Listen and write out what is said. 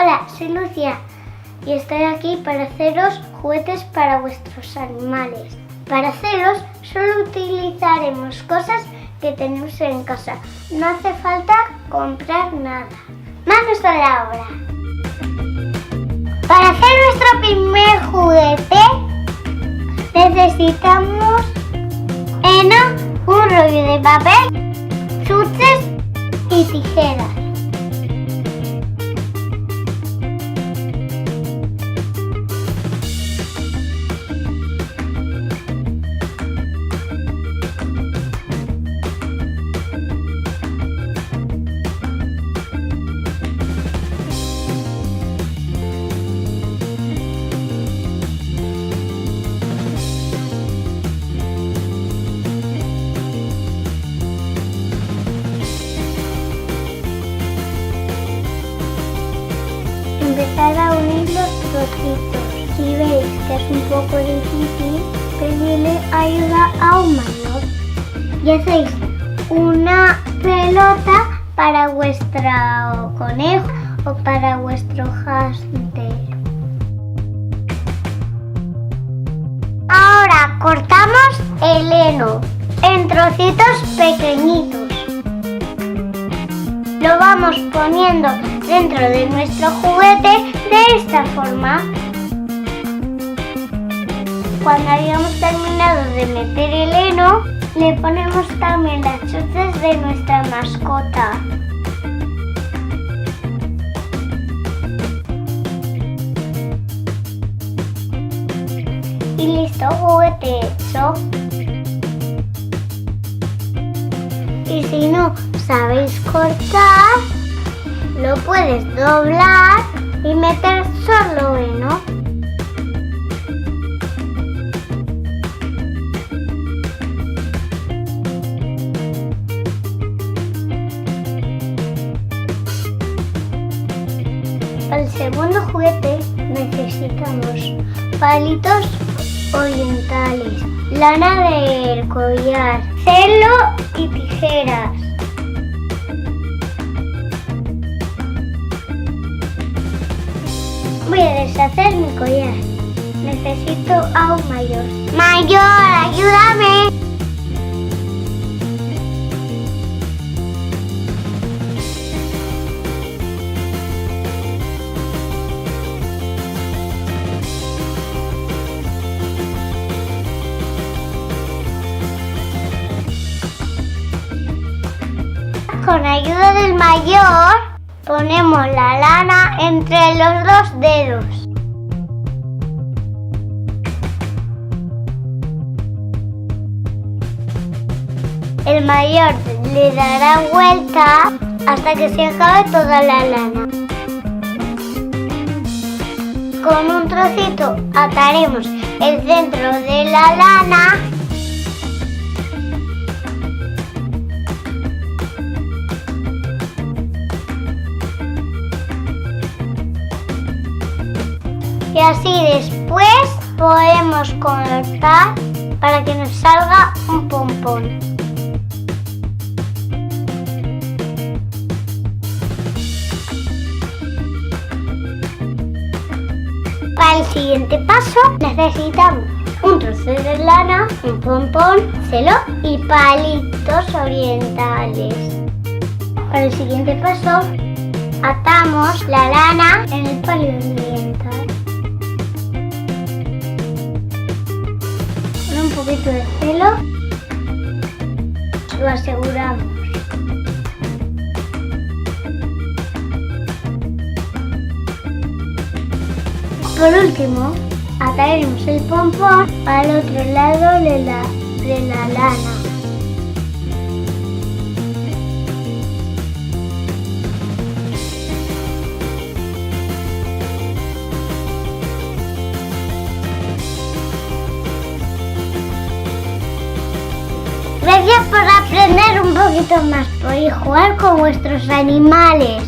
Hola, soy Lucia y estoy aquí para haceros juguetes para vuestros animales. Para hacerlos solo utilizaremos cosas que tenemos en casa. No hace falta comprar nada. ¡Manos a la obra! Para hacer nuestro primer juguete necesitamos heno, un rollo de papel, chuches y tijeras. Empezar a unir los trocitos. Si veis que es un poco difícil, pedirle ayuda a un mayor. Y hacéis una pelota para vuestro conejo o para vuestro hámster. Ahora cortamos el heno en trocitos pequeñitos. Lo vamos poniendo dentro de nuestro juguete de esta forma. Cuando hayamos terminado de meter el heno, le ponemos también las chuches de nuestra mascota. Y listo, juguete hecho. Y si no sabéis cortar, lo puedes doblar y meter solo heno. Para el segundo juguete necesitamos palitos orientales, lana del collar, celo y tijeras. Voy a deshacer mi collar. Necesito a un mayor. ¡Mayor, ayúdame! Con ayuda del mayor, ponemos la lana entre los dos dedos. El mayor le dará vuelta hasta que se acabe toda la lana. Con un trocito ataremos el centro de la lana . Y así después podemos cortar para que nos salga un pompón. Para el siguiente paso necesitamos un trozo de lana, un pompón, celo y palitos orientales. Para el siguiente paso atamos la lana en el palito oriental. Con un poquito de celo lo aseguramos. Por último, ataremos el pompón al otro lado de la lana. Gracias por aprender un poquito más, por jugar con vuestros animales.